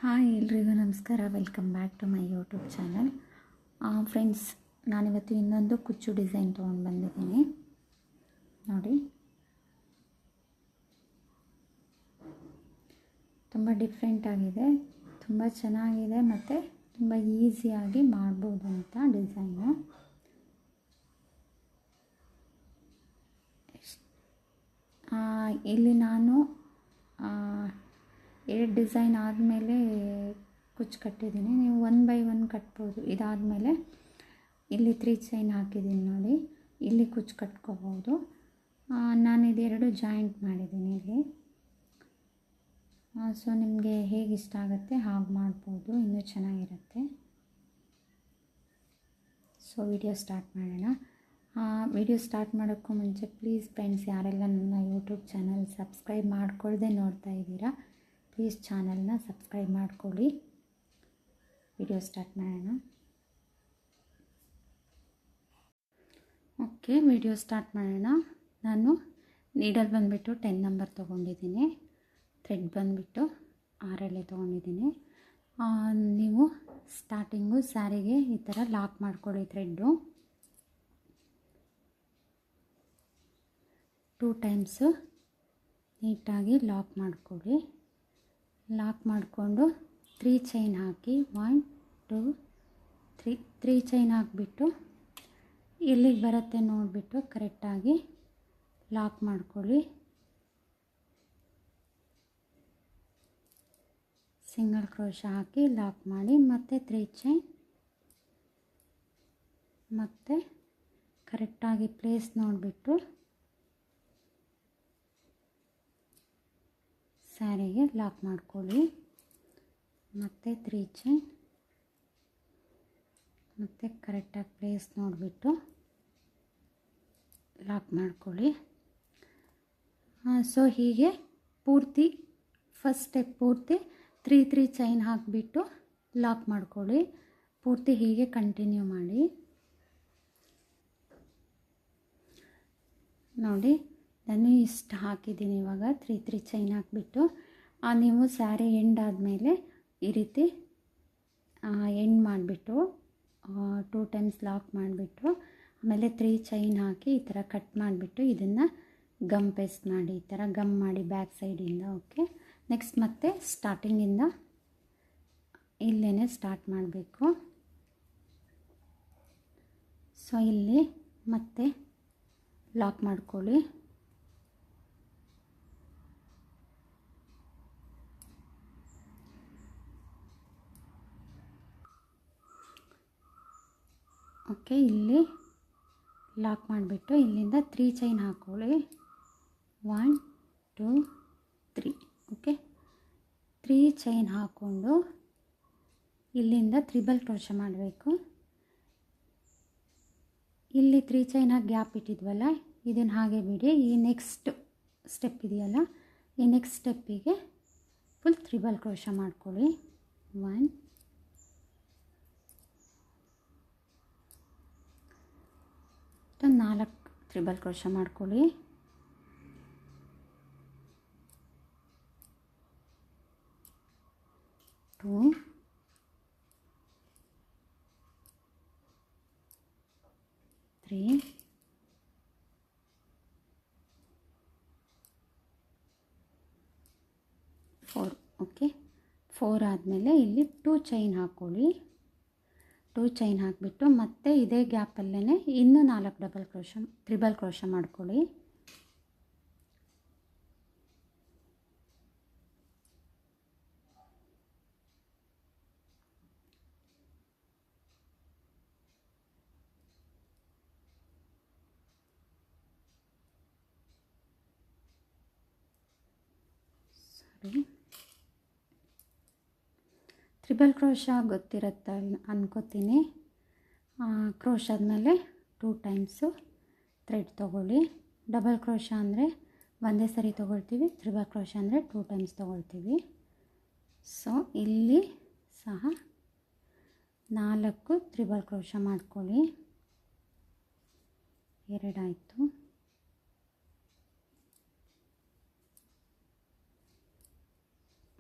Hi ಎಲ್ರಿಗೂ ನಮಸ್ಕಾರ. Welcome back to my YouTube channel. Friends, ನಾನಿವತ್ತು ಇನ್ನೊಂದು ಕುಚ್ಚು ಡಿಸೈನ್ ತೊಗೊಂಡು ಬಂದಿದ್ದೀನಿ. ನೋಡಿ, ತುಂಬ ಡಿಫ್ರೆಂಟಾಗಿದೆ, ತುಂಬ ಚೆನ್ನಾಗಿದೆ ಮತ್ತು ತುಂಬ ಈಸಿಯಾಗಿ ಮಾಡ್ಬೋದಂಥ ಡಿಸೈನು. ಇಲ್ಲಿ ನಾನು 2 ಡಿಸೈನ್ ಆದಮೇಲೆ ಕುಚ್ಚು ಕಟ್ಟಿದ್ದೀನಿ. ನೀವು 1 ಬೈ 1 ಕಟ್ಬೋದು. ಇದಾದಮೇಲೆ ಇಲ್ಲಿ 3 ಚೈನ್ ಹಾಕಿದ್ದೀನಿ ನೋಡಿ, ಇಲ್ಲಿ ಕುಚ್ಚು ಕಟ್ಕೋಬೋದು. ನಾನು ಇದೆರಡು ಜಾಯಿಂಟ್ ಮಾಡಿದ್ದೀನಿ ಇಲ್ಲಿ. ಸೊ ನಿಮಗೆ ಹೇಗೆ ಇಷ್ಟ ಆಗುತ್ತೆ ಹಾಗೆ ಮಾಡ್ಬೋದು, ಇನ್ನೂ ಚೆನ್ನಾಗಿರುತ್ತೆ. ಸೊ ವಿಡಿಯೋ ಸ್ಟಾರ್ಟ್ ಮಾಡೋಣ. ವಿಡಿಯೋ ಸ್ಟಾರ್ಟ್ ಮಾಡೋಕ್ಕೂ ಮುಂಚೆ ಪ್ಲೀಸ್ ಫ್ರೆಂಡ್ಸ್, ಯಾರೆಲ್ಲ ನನ್ನ ಯೂಟ್ಯೂಬ್ ಚಾನಲ್ ಸಬ್ಸ್ಕ್ರೈಬ್ ಮಾಡ್ಕೊಳ್ಳದೆ ನೋಡ್ತಾ ಇದ್ದೀರಾ, ಪ್ಲೀಸ್ ಚಾನಲ್ನ ಸಬ್ಸ್ಕ್ರೈಬ್ ಮಾಡ್ಕೊಳ್ಳಿ. ವಿಡಿಯೋ ಸ್ಟಾರ್ಟ್ ಮಾಡೋಣ. ಓಕೆ, ವಿಡಿಯೋ ಸ್ಟಾರ್ಟ್ ಮಾಡೋಣ. ನಾನು ನೀಡಲ್ ಬಂದುಬಿಟ್ಟು 10 ನಂಬರ್ ತೊಗೊಂಡಿದ್ದೀನಿ. ಥ್ರೆಡ್ ಬಂದುಬಿಟ್ಟು 6 ಎಳೆ ತೊಗೊಂಡಿದ್ದೀನಿ. ನೀವು ಸ್ಟಾರ್ಟಿಂಗು ಸ್ಯಾರಿಗೆ ಈ ಥರ ಲಾಕ್ ಮಾಡ್ಕೊಳ್ಳಿ. ಥ್ರೆಡ್ಡು 2 ಟೈಮ್ಸು ನೀಟಾಗಿ ಲಾಕ್ ಮಾಡ್ಕೊಳ್ಳಿ. ಲಾಕ್ ಮಾಡಿಕೊಂಡು 3 ಚೈನ್ ಹಾಕಿ 1 2 3 ಚೈನ್ ಹಾಕಿಬಿಟ್ಟು ಎಲ್ಲಿಗೆ ಬರುತ್ತೆ ನೋಡಿಬಿಟ್ಟು ಕರೆಕ್ಟಾಗಿ ಲಾಕ್ ಮಾಡ್ಕೊಳ್ಳಿ. ಸಿಂಗಲ್ ಕ್ರೋಶ ಹಾಕಿ ಲಾಕ್ ಮಾಡಿ, ಮತ್ತು 3 ಚೈನ್, ಮತ್ತು ಕರೆಕ್ಟಾಗಿ ಪ್ಲೇಸ್ ನೋಡಿಬಿಟ್ಟು ಸ್ಯಾರಿಗೆ ಲಾಕ್ ಮಾಡ್ಕೊಳ್ಳಿ. ಮತ್ತು 3 ಚೈನ್, ಮತ್ತು ಕರೆಕ್ಟಾಗಿ ಪ್ಲೇಸ್ ನೋಡಿಬಿಟ್ಟು ಲಾಕ್ ಮಾಡ್ಕೊಳ್ಳಿ. ಸೊ ಹೀಗೆ ಪೂರ್ತಿ ಫಸ್ಟ್ ಸ್ಟೆಪ್ ಪೂರ್ತಿ 3 ಚೈನ್ ಹಾಕಿಬಿಟ್ಟು ಲಾಕ್ ಮಾಡ್ಕೊಳ್ಳಿ. ಪೂರ್ತಿ ಹೀಗೆ ಕಂಟಿನ್ಯೂ ಮಾಡಿ. ನೋಡಿ, ನಾನು ಇಷ್ಟು ಹಾಕಿದ್ದೀನಿ. ಇವಾಗ 3 ಚೈನ್ ಹಾಕಿಬಿಟ್ಟು ನೀವು ಸ್ಯಾರಿ ಎಂಡ್ ಆದಮೇಲೆ ಈ ರೀತಿ ಎಂಡ್ ಮಾಡಿಬಿಟ್ಟು 2 ಟೈಮ್ಸ್ ಲಾಕ್ ಮಾಡಿಬಿಟ್ಟು ಆಮೇಲೆ 3 ಚೈನ್ ಹಾಕಿ ಈ ಥರ ಕಟ್ ಮಾಡಿಬಿಟ್ಟು ಇದನ್ನು ಗಮ್ ಪೇಸ್ಟ್ ಮಾಡಿ, ಈ ಥರ ಗಮ್ ಮಾಡಿ ಬ್ಯಾಕ್ ಸೈಡಿಂದ. ಓಕೆ, ನೆಕ್ಸ್ಟ್ ಮತ್ತೆ ಸ್ಟಾರ್ಟಿಂಗಿಂದ ಇಲ್ಲೇ ಸ್ಟಾರ್ಟ್ ಮಾಡಬೇಕು. ಸೊ ಇಲ್ಲಿ ಮತ್ತೆ ಲಾಕ್ ಮಾಡ್ಕೊಳ್ಳಿ. ಓಕೆ, ಇಲ್ಲಿ ಲಾಕ್ ಮಾಡಿಬಿಟ್ಟು ಇಲ್ಲಿಂದ 3 ಚೈನ್ ಹಾಕ್ಕೊಳ್ಳಿ. 1 2 3. ಓಕೆ, 3 ಚೈನ್ ಹಾಕ್ಕೊಂಡು ಇಲ್ಲಿಂದ ತ್ರಿಬಲ್ ಕ್ರೋಶ ಮಾಡಬೇಕು. ಇಲ್ಲಿ 3 ಚೈನ್ ಹಾಕಿ ಗ್ಯಾಪ್ ಇಟ್ಟಿದ್ವಲ್ಲ, ಇದನ್ನು ಹಾಗೆ ಬಿಡಿ. ಈ ನೆಕ್ಸ್ಟ್ ಸ್ಟೆಪ್ ಇದೆಯಲ್ಲ, ಈ ನೆಕ್ಸ್ಟ್ ಸ್ಟೆಪ್ಪಿಗೆ ಫುಲ್ ತ್ರಿಬಲ್ ಕ್ರೋಶ ಮಾಡ್ಕೊಳ್ಳಿ. 1 4 ತ್ರಿಬಲ್ ಕ್ರೋಶ ಮಾಡ್ಕೊಳ್ಳಿ. 2 3 4. ಓಕೆ, 4 ಆದಮೇಲೆ ಇಲ್ಲಿ 2 ಚೈನ್ ಹಾಕ್ಕೊಳ್ಳಿ. 2 ಚೈನ್ ಹಾಕಿಬಿಟ್ಟು ಮತ್ತೆ ಇದೇ ಗ್ಯಾಪಲ್ಲೇ ಇನ್ನೂ 4 ತ್ರಿಬಲ್ ಕ್ರೋಶ ಮಾಡ್ಕೊಳ್ಳಿ. ಸಾರಿ, ತ್ರಿಬಲ್ ಕ್ರೋಶ ಗೊತ್ತಿರುತ್ತೆ ಅನ್ಕೋತೀನಿ. ಕ್ರೋಶ ಆದಮೇಲೆ 2 ಟೈಮ್ಸು ಥ್ರೆಡ್ ತೊಗೊಳ್ಳಿ. ಡಬಲ್ ಕ್ರೋಶ ಅಂದರೆ ಒಂದೇ ಸರಿ ತೊಗೊಳ್ತೀವಿ, ತ್ರಿಬಲ್ ಕ್ರೋಶ ಅಂದರೆ 2 ಟೈಮ್ಸ್ ತೊಗೊಳ್ತೀವಿ. ಸೊ ಇಲ್ಲಿ ಸಹ 4 ತ್ರಿಬಲ್ ಕ್ರೋಶ ಮಾಡ್ಕೊಳ್ಳಿ. 2 ಆಯಿತು.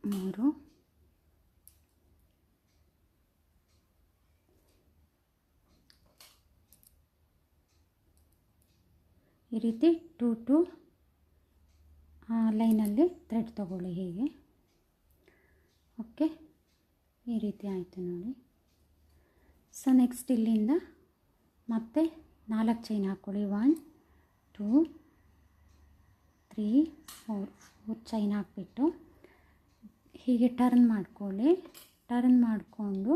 3 ಈ ರೀತಿ 2 ಲೈನಲ್ಲಿ ಥ್ರೆಡ್ ತಗೊಳ್ಳಿ ಹೀಗೆ. ಓಕೆ, ಈ ರೀತಿ ಆಯಿತು ನೋಡಿ. ಸೊ ನೆಕ್ಸ್ಟ್ ಇಲ್ಲಿಂದ ಮತ್ತೆ 4 ಚೈನ್ ಹಾಕ್ಕೊಳ್ಳಿ. 1 2 3 4 ಚೈನ್ ಹಾಕ್ಬಿಟ್ಟು ಹೀಗೆ ಟರ್ನ್ ಮಾಡ್ಕೊಳ್ಳಿ. ಟರ್ನ್ ಮಾಡಿಕೊಂಡು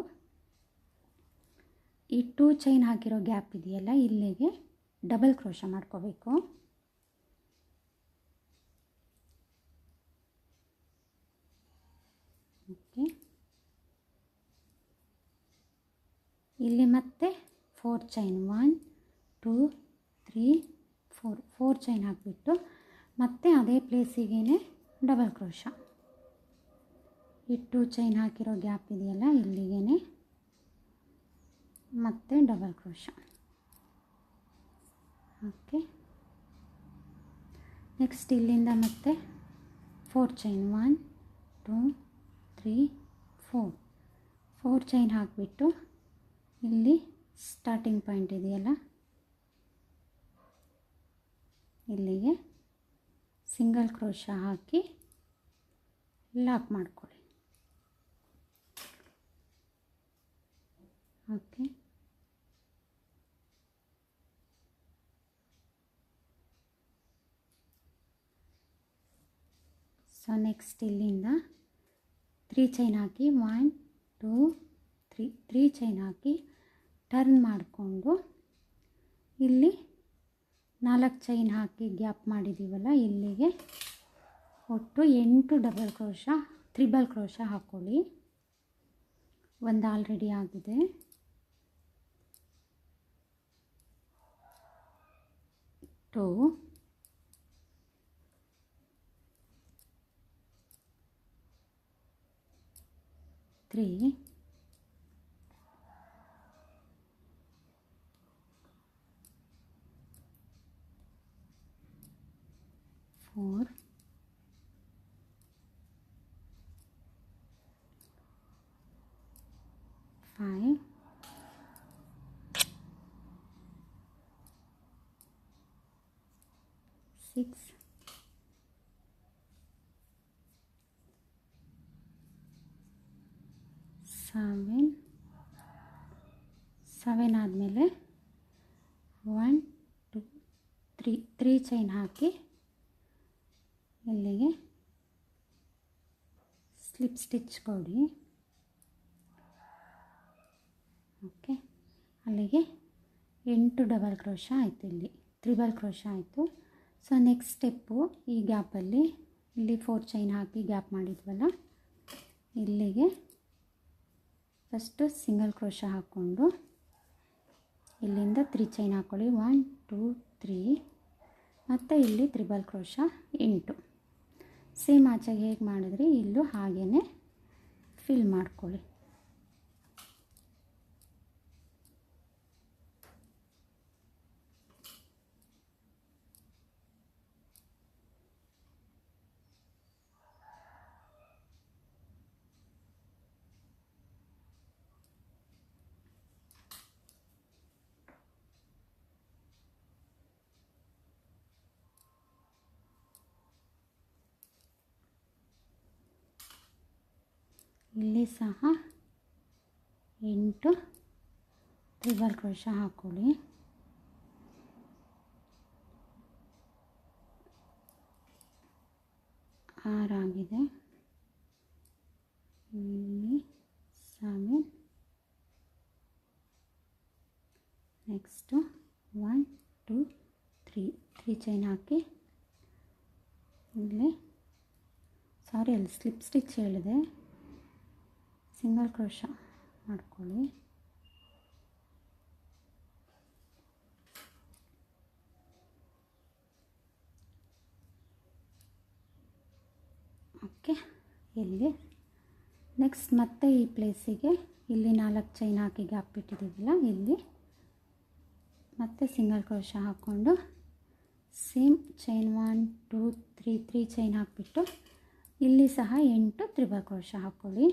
ಈ 2 ಚೈನ್ ಹಾಕಿರೋ ಗ್ಯಾಪ್ ಇದೆಯಲ್ಲ, ಇಲ್ಲಿಗೆ ಡಬಲ್ ಕ್ರೋಶ ಮಾಡ್ಕೋಬೇಕು. ಓಕೆ, ಇಲ್ಲಿ ಮತ್ತೆ 4 ಚೈನ್ 1 2 3 4 ಚೈನ್ ಹಾಕಿಬಿಟ್ಟು ಮತ್ತೆ ಅದೇ ಪ್ಲೇಸಿಗೆ ಡಬಲ್ ಕ್ರೋಶ. ಈ 2 ಚೈನ್ ಹಾಕಿರೋ ಗ್ಯಾಪ್ ಇದೆಯಲ್ಲ, ಇಲ್ಲಿಗೆ ಮತ್ತೆ ಡಬಲ್ ಕ್ರೋಶ. ಓಕೆ, ನೆಕ್ಸ್ಟ್ ಇಲ್ಲಿಂದ ಮತ್ತೆ 4 ಚೈನ್ 1 2 3 4 ಚೈನ್ ಹಾಕಿಬಿಟ್ಟು ಇಲ್ಲಿ ಸ್ಟಾರ್ಟಿಂಗ್ ಪಾಯಿಂಟ್ ಇದೆಯಲ್ಲ, ಇಲ್ಲಿಗೆ ಸಿಂಗಲ್ ಕ್ರೋಶ ಹಾಕಿ ಲಾಕ್ ಮಾಡ್ಕೊಳ್ಳಿ. ಓಕೆ, ಸೊ ನೆಕ್ಸ್ಟ್ ಇಲ್ಲಿಂದ 3 ಚೈನ್ ಹಾಕಿ 1 2 3 ಚೈನ್ ಹಾಕಿ ಟರ್ನ್ ಮಾಡಿಕೊಂಡು ಇಲ್ಲಿ 4 ಚೈನ್ ಹಾಕಿ ಗ್ಯಾಪ್ ಮಾಡಿದ್ದೀವಲ್ಲ, ಇಲ್ಲಿಗೆ ಒಟ್ಟು 8 ಡಬಲ್ ಕ್ರೋಶ ತ್ರಿಬಲ್ ಕ್ರೋಶ ಹಾಕ್ಕೊಳ್ಳಿ. ಒಂದು ಆಲ್ರೆಡಿ ಆಗಿದೆ. 2 3 4 5 6 7 ಆದಮೇಲೆ 1 2 3 ಚೈನ್ ಹಾಕಿ ಇಲ್ಲಿಗೆ ಸ್ಲಿಪ್ ಸ್ಟಿಚ್ ಕೊಡಿ. ಓಕೆ, ಅಲ್ಲಿಗೆ 8 ಡಬಲ್ ಕ್ರೋಶ ಆಯಿತು. ಇಲ್ಲಿ ತ್ರಿಬಲ್ ಕ್ರೋಶ ಆಯಿತು. ಸೊ ನೆಕ್ಸ್ಟ್ ಸ್ಟೆಪ್ಪು, ಈ ಗ್ಯಾಪಲ್ಲಿ ಇಲ್ಲಿ 4 ಚೈನ್ ಹಾಕಿ ಗ್ಯಾಪ್ ಮಾಡಿದ್ವಲ್ಲ, ಇಲ್ಲಿಗೆ ಫಸ್ಟು ಸಿಂಗಲ್ ಕ್ರೋಶ ಹಾಕ್ಕೊಂಡು ಇಲ್ಲಿಂದ 3 ಚೈನ್ ಹಾಕ್ಕೊಳ್ಳಿ. 1 2 3 ಮತ್ತು ಇಲ್ಲಿ ತ್ರಿಬಲ್ ಕ್ರೋಶ 8. ಸೇಮ್ ಆಚೆಗೆ ಹೇಗೆ ಮಾಡಿದ್ರಿ ಇಲ್ಲೂ ಹಾಗೇ ಫಿಲ್ ಮಾಡ್ಕೊಳ್ಳಿ. ಇಲ್ಲಿ ಸಹ 8 ತ್ರಿಬಲ್ ಕ್ರೋಶ ಹಾಕ್ಕೊಳ್ಳಿ. ಆರಾಗಿದೆ. ಇಲ್ಲಿ 7, ನೆಕ್ಸ್ಟು 1 2 3 ಚೈನ್ ಹಾಕಿ ಇಲ್ಲಿ, ಸಾರಿ ಅಲ್ಲಿ ಸ್ಲಿಪ್ ಸ್ಟಿಚ್ ಹೇಳಿದೆ, ಸಿಂಗಲ್ ಕ್ರೋಶ ಮಾಡ್ಕೊಳ್ಳಿ. ಓಕೆ, ಇಲ್ಲಿ ನೆಕ್ಸ್ಟ್ ಮತ್ತೆ ಈ ಪ್ಲೇಸಿಗೆ ಇಲ್ಲಿ 4 ಚೈನ್ ಹಾಕಿ ಗ್ಯಾಪ್ ಬಿಟ್ಟಿದ್ದೀವಲ್ಲ, ಇಲ್ಲಿ ಮತ್ತೆ ಸಿಂಗಲ್ ಕ್ರೋಶ ಹಾಕ್ಕೊಂಡು ಸೇಮ್ ಚೈನ್ 1 2 3 ಚೈನ್ ಹಾಕಿಬಿಟ್ಟು ಇಲ್ಲಿ ಸಹ 8 ತ್ರಿಬಲ್ ಕ್ರೋಶ ಹಾಕ್ಕೊಳ್ಳಿ.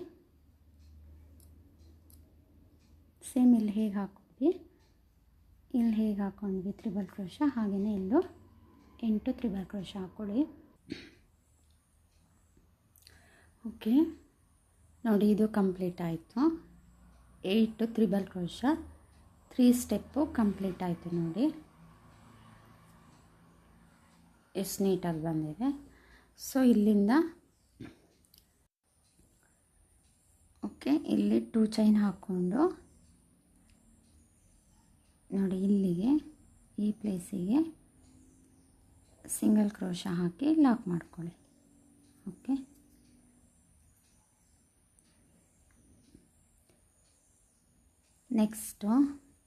ಸೇಮ್ ಇಲ್ಲಿ ಹೇಗೆ ಹಾಕ್ಕೊಂಡ್ವಿ ತ್ರಿಬಲ್ ಕ್ರೋಶ, ಹಾಗೆಯೇ ಇಲ್ಲೂ 8 ತ್ರಿಬಲ್ ಕ್ರೋಶ ಹಾಕ್ಕೊಳ್ಳಿ. ಓಕೆ, ನೋಡಿ ಇದು ಕಂಪ್ಲೀಟ್ ಆಯಿತು. 8 ತ್ರಿಬಲ್ ಕ್ರೋಶ 3 ಸ್ಟೆಪ್ಪು ಕಂಪ್ಲೀಟ್ ಆಯಿತು. ನೋಡಿ ಎಷ್ಟು ನೀಟಾಗಿ ಬಂದಿದೆ. ಸೊ ಇಲ್ಲಿಂದ ಓಕೆ, ಇಲ್ಲಿ 2 ಚೈನ್ ಹಾಕ್ಕೊಂಡು ನೋಡಿ ಇಲ್ಲಿಗೆ ಈ ಪ್ಲೇಸಿಗೆ ಸಿಂಗಲ್ ಕ್ರೋಶ ಹಾಕಿ ಲಾಕ್ ಮಾಡ್ಕೊಳ್ಳಿ. ಓಕೆ, ನೆಕ್ಸ್ಟು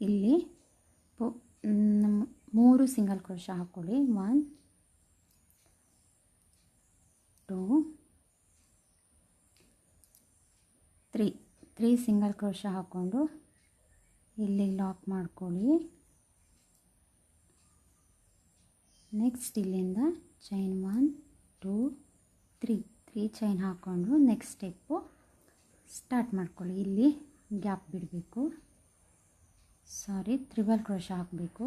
ಇಲ್ಲಿ 3 ಸಿಂಗಲ್ ಕ್ರೋಶ ಹಾಕ್ಕೊಳ್ಳಿ. 1 2 3 ಸಿಂಗಲ್ ಕ್ರೋಶ ಹಾಕ್ಕೊಂಡು ಇಲ್ಲಿ ಲಾಕ್ ಮಾಡ್ಕೊಳ್ಳಿ. ನೆಕ್ಸ್ಟ್ ಇಲ್ಲಿಂದ ಚೈನ್ 1 2 3 ಚೈನ್ ಹಾಕ್ಕೊಂಡು ನೆಕ್ಸ್ಟ್ ಸ್ಟೆಪ್ಪು ಸ್ಟಾರ್ಟ್ ಮಾಡ್ಕೊಳ್ಳಿ. ಇಲ್ಲಿ ಗ್ಯಾಪ್ ಬಿಡಬೇಕು, ಸಾರಿ ತ್ರಿಬಲ್ ಕ್ರೋಶ ಹಾಕಬೇಕು.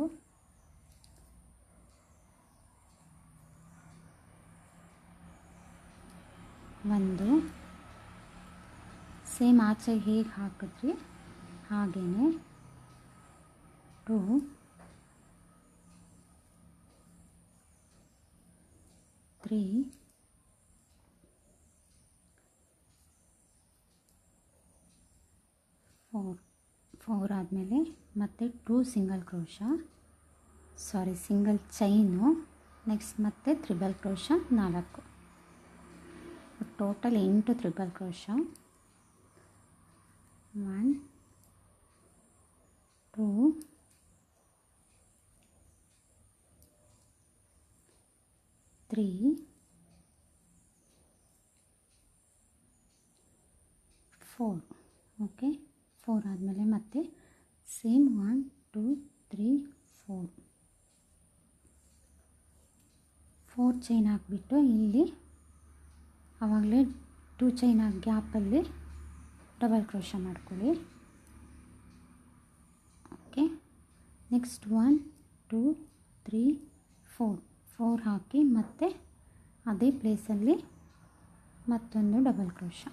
ಒಂದು ಸೇಮ್ ಆಚೆ ಹೇಗೆ ಹಾಕಿದ್ರಿ ಹಾಗೆಯೇ 2 3 4 ಆದಮೇಲೆ ಮತ್ತೆ 2 ಸಿಂಗಲ್ ಕ್ರೋಶ, ಸಾರಿ ಸಿಂಗಲ್ ಚೈನು, ನೆಕ್ಸ್ಟ್ ಮತ್ತೆ triple crochet 4, total 8 triple crochet. 1 2 3 4. Okay, 4 ಆದಮೇಲೆ ಮತ್ತೆ ಸೇಮ್ 1 2 3 4 ಚೈನ್ ಹಾಕಿಬಿಟ್ಟು ಇಲ್ಲಿ ಆವಾಗಲೇ 2 ಚೈನ್ ಗ್ಯಾಪಲ್ಲಿ ಡಬಲ್ ಕ್ರೋಶ ಮಾಡ್ಕೊಳ್ಳಿ. ಓಕೆ, ನೆಕ್ಸ್ಟ್ 1 2 3 4 ಹಾಕಿ ಮತ್ತೆ ಅದೇ ಪ್ಲೇಸಲ್ಲಿ ಮತ್ತೊಂದು ಡಬಲ್ ಕ್ರೋಶ.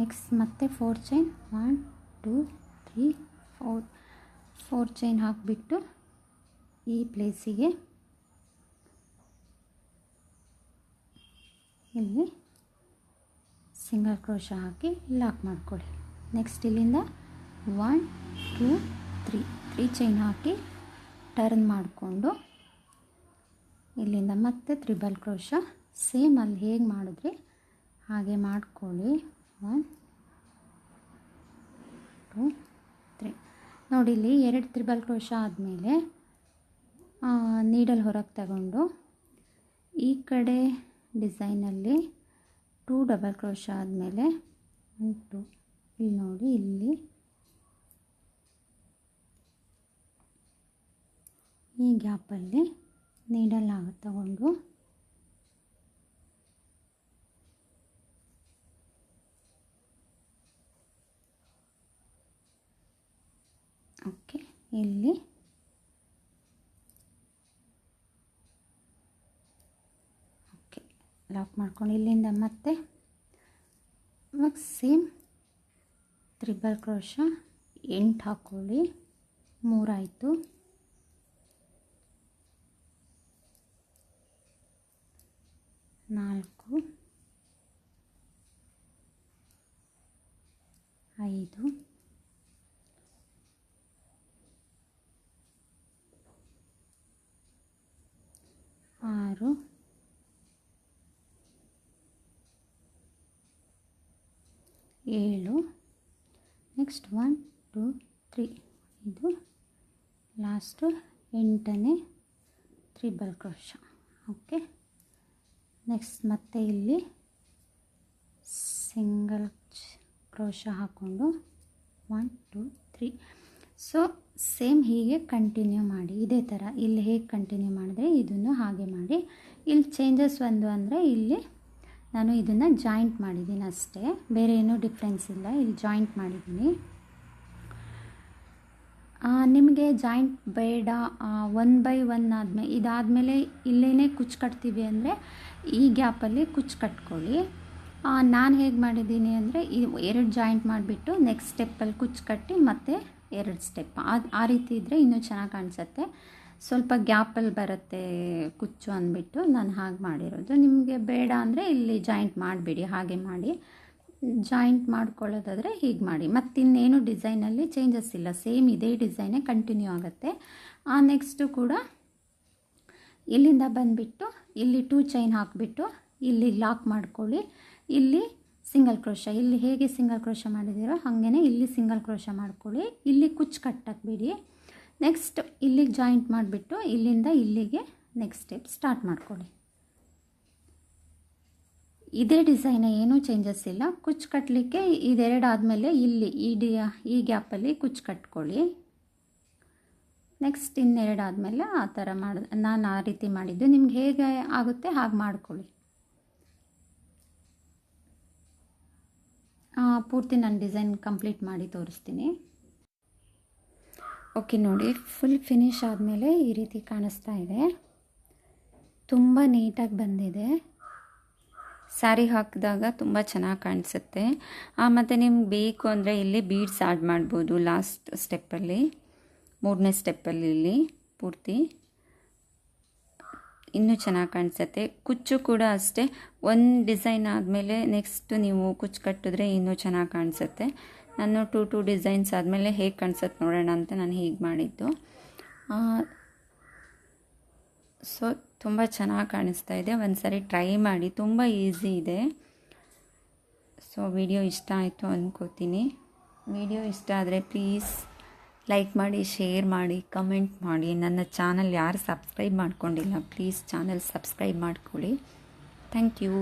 ನೆಕ್ಸ್ಟ್ ಮತ್ತೆ 4 ಚೈನ್ 1 2 3 4 ಚೈನ್ ಹಾಕಿಬಿಟ್ಟು ಈ ಪ್ಲೇಸಿಗೆ ಇಲ್ಲಿ ಸಿಂಗಲ್ ಕ್ರೋಶ ಹಾಕಿ ಲಾಕ್ ಮಾಡ್ಕೊಳ್ಳಿ. ನೆಕ್ಸ್ಟ್ ಇಲ್ಲಿಂದ 1 2 3 ಚೈನ್ ಹಾಕಿ ಟರ್ನ್ ಮಾಡಿಕೊಂಡು ಇಲ್ಲಿಂದ ಮತ್ತೆ ತ್ರಿಬಲ್ ಕ್ರೋಶ ಸೇಮ್ ಅಲ್ಲಿ ಹೇಗೆ ಮಾಡಿದ್ರಿ ಹಾಗೆ ಮಾಡ್ಕೊಳ್ಳಿ. 1 2 3 ನೋಡಿ ಇಲ್ಲಿ 2 ತ್ರಿಬಲ್ ಕ್ರೋಶ ಆದಮೇಲೆ ನೀಡಲ್ ಹೊರಗೆ ತಗೊಂಡು ಈ ಕಡೆ ಡಿಸೈನಲ್ಲಿ 2 ಡಬಲ್ ಕ್ರೋಶ ಆದಮೇಲೆ 1 2 ಇಲ್ಲಿ ನೋಡಿ ಇಲ್ಲಿ ಈ ಗ್ಯಾಪಲ್ಲಿ ನೀಡಲ್ ತಗೊಂಡು ಓಕೆ ಇಲ್ಲಿ ಓಕೆ ಲಾಕ್ ಮಾಡ್ಕೊಂಡು ಇಲ್ಲಿಂದ ಮತ್ತೆ ಇವಾಗ ಸೇಮ್ ತ್ರಿಬಲ್ ಕ್ರೋಶ 8 ಹಾಕ್ಕೊಳ್ಳಿ. 3 ಆಯಿತು. 4 5 6 7 ನೆಕ್ಸ್ಟ್ 1 2 3 ಇದು ಲಾಸ್ಟು 8ನೇ ತ್ರಿಬಲ್ ಕ್ರೋಶ. ಓಕೆ, ನೆಕ್ಸ್ಟ್ ಮತ್ತೆ ಇಲ್ಲಿ ಸಿಂಗಲ್ ಕ್ರೋಶ ಹಾಕ್ಕೊಂಡು 1 2 3. ಸೊ ಸೇಮ್ ಹೀಗೆ ಕಂಟಿನ್ಯೂ ಮಾಡಿ. ಇದೇ ಥರ ಇಲ್ಲಿ ಹೇಗೆ ಕಂಟಿನ್ಯೂ ಮಾಡಿದ್ರೆ ಇದನ್ನು ಹಾಗೆ ಮಾಡಿ. ಇಲ್ಲಿ ಚೇಂಜಸ್ ಒಂದು ಅಂದರೆ ಇಲ್ಲಿ ನಾನು ಇದನ್ನು ಜಾಯಿಂಟ್ ಮಾಡಿದ್ದೀನಿ ಅಷ್ಟೇ, ಬೇರೆ ಏನೂ ಡಿಫ್ರೆನ್ಸ್ ಇಲ್ಲ. ಇಲ್ಲಿ ಜಾಯಿಂಟ್ ಮಾಡಿದ್ದೀನಿ. ನಿಮಗೆ ಜಾಯಿಂಟ್ ಬೇಡ 1/1 ಆದಮೇಲೆ ಇದಾದಮೇಲೆ ಇಲ್ಲೇ ಕುಚ್ಚು ಕಟ್ತೀವಿ ಅಂದರೆ ಈ ಗ್ಯಾಪಲ್ಲಿ ಕುಚ್ಚು ಕಟ್ಕೊಳ್ಳಿ. ನಾನು ಹೇಗೆ ಮಾಡಿದ್ದೀನಿ ಅಂದರೆ ಈ 2 ಜಾಯಿಂಟ್ ಮಾಡಿಬಿಟ್ಟು ನೆಕ್ಸ್ಟ್ ಸ್ಟೆಪ್ಪಲ್ಲಿ ಕುಚ್ಚು ಕಟ್ಟಿ ಮತ್ತು 2 ಸ್ಟೆಪ್ ಆ ರೀತಿ ಇದ್ದರೆ ಇನ್ನೂ ಚೆನ್ನಾಗಿ ಕಾಣಿಸುತ್ತೆ. ಸ್ವಲ್ಪ ಗ್ಯಾಪಲ್ಲಿ ಬರುತ್ತೆ ಕುಚ್ಚು ಅಂದ್ಬಿಟ್ಟು ನಾನು ಹಾಗೆ ಮಾಡಿರೋದು. ನಿಮಗೆ ಬೇಡ ಅಂದರೆ ಇಲ್ಲಿ ಜಾಯಿಂಟ್ ಮಾಡಿಬಿಡಿ, ಹಾಗೆ ಮಾಡಿ. ಜಾಯಿಂಟ್ ಮಾಡ್ಕೊಳ್ಳೋದಾದರೆ ಹೀಗೆ ಮಾಡಿ. ಮತ್ತಿನ್ನೇನು ಡಿಸೈನಲ್ಲಿ ಚೇಂಜಸ್ ಇಲ್ಲ, ಸೇಮ್ ಇದೇ ಡಿಸೈನೇ ಕಂಟಿನ್ಯೂ ಆಗುತ್ತೆ. ನೆಕ್ಸ್ಟು ಕೂಡ ಇಲ್ಲಿಂದ ಬಂದುಬಿಟ್ಟು ಇಲ್ಲಿ 2 ಚೈನ್ ಹಾಕಿಬಿಟ್ಟು ಇಲ್ಲಿ ಲಾಕ್ ಮಾಡ್ಕೊಳ್ಳಿ. ಇಲ್ಲಿ ಸಿಂಗಲ್ ಕ್ರೋಶ, ಇಲ್ಲಿ ಹೇಗೆ ಸಿಂಗಲ್ ಕ್ರೋಶ ಮಾಡಿದ್ದೀರೋ ಹಾಗೇ ಇಲ್ಲಿ ಸಿಂಗಲ್ ಕ್ರೋಶ ಮಾಡ್ಕೊಳ್ಳಿ. ಇಲ್ಲಿ ಕುಚ್ಚು ಕಟ್ಟಕ್ಕೆ ಬಿಡಿ. ನೆಕ್ಸ್ಟ್ ಇಲ್ಲಿಗೆ ಜಾಯಿಂಟ್ ಮಾಡಿಬಿಟ್ಟು ಇಲ್ಲಿಂದ ಇಲ್ಲಿಗೆ ನೆಕ್ಸ್ಟ್ ಸ್ಟೆಪ್ ಸ್ಟಾರ್ಟ್ ಮಾಡ್ಕೊಳ್ಳಿ. ಇದೇ ಡಿಸೈನ್ ಏನೂ ಚೇಂಜಸ್ ಇಲ್ಲ. ಕುಚ್ಚು ಕಟ್ಟಲಿಕ್ಕೆ ಇದೆರಡು ಆದಮೇಲೆ ಇಲ್ಲಿ ಈ ಗ್ಯಾಪಲ್ಲಿ ಕುಚ್ಚು ಕಟ್ಕೊಳ್ಳಿ. ನೆಕ್ಸ್ಟ್ ಇನ್ನೆರಡು ಆದಮೇಲೆ ಆ ಥರ ನಾನು ಆ ರೀತಿ ಮಾಡಿದ್ದು. ನಿಮ್ಗೆ ಹೇಗೆ ಆಗುತ್ತೆ ಹಾಗೆ ಮಾಡ್ಕೊಳ್ಳಿ. ಪೂರ್ತಿ ನಾನು ಡಿಸೈನ್ ಕಂಪ್ಲೀಟ್ ಮಾಡಿ ತೋರಿಸ್ತೀನಿ. ಓಕೆ ನೋಡಿ, ಫುಲ್ ಫಿನಿಶ್ ಆದಮೇಲೆ ಈ ರೀತಿ ಕಾಣಿಸ್ತಾ ಇದೆ. ತುಂಬ ನೀಟಾಗಿ ಬಂದಿದೆ. ಸ್ಯಾರಿ ಹಾಕಿದಾಗ ತುಂಬ ಚೆನ್ನಾಗಿ ಕಾಣಿಸುತ್ತೆ. ಮತ್ತು ನಿಮ್ಗೆ ಬೇಕು ಅಂದರೆ ಇಲ್ಲಿ ಬೀಡ್ಸ್ ಆ್ಯಡ್ ಮಾಡ್ಬೋದು ಲಾಸ್ಟ್ ಸ್ಟೆಪ್ಪಲ್ಲಿ, 3ನೇ ಸ್ಟೆಪ್ಪಲ್ಲಿ ಇಲ್ಲಿ ಪೂರ್ತಿ ಇನ್ನೂ ಚೆನ್ನಾಗಿ ಕಾಣಿಸುತ್ತೆ. ಕುಚ್ಚು ಕೂಡ ಅಷ್ಟೇ, ಒಂದು ಡಿಸೈನ್ ಆದಮೇಲೆ ನೆಕ್ಸ್ಟ್ ನೀವು ಕುಚ್ಚು ಕಟ್ಟಿದ್ರೆ ಇನ್ನೂ ಚೆನ್ನಾಗಿ ಕಾಣಿಸುತ್ತೆ. ನಾನು 2 ಡಿಸೈನ್ಸ್ ಆದಮೇಲೆ ಹೇಗೆ ಕಾಣಿಸುತ್ತೆ ನೋಡೋಣ ಅಂತ ನಾನು ಹೀಗೆ ಮಾಡಿದ್ದು. ಸೊ ತುಂಬ ಚೆನ್ನಾಗಿ ಕಾಣಿಸ್ತಾ ಇದೆ. ಒಂದು ಸಾರಿ ಟ್ರೈ ಮಾಡಿ, ತುಂಬ ಈಸಿ ಇದೆ. ಸೊ ವಿಡಿಯೋ ಇಷ್ಟ ಆಯಿತು ಅಂದ್ಕೋತೀನಿ. ವಿಡಿಯೋ ಇಷ್ಟ ಆದರೆ ಪ್ಲೀಸ್ ಲೈಕ್ ಮಾಡಿ, ಶೇರ್ ಮಾಡಿ, ಕಮೆಂಟ್ ಮಾಡಿ. ನನ್ನ ಚಾನಲ್ ಯಾರು ಸಬ್ಸ್ಕ್ರೈಬ್ ಮಾಡ್ಕೊಂಡಿಲ್ಲ ಪ್ಲೀಸ್ ಚಾನಲ್ ಸಬ್ಸ್ಕ್ರೈಬ್ ಮಾಡ್ಕೊಳ್ಳಿ. Thank you.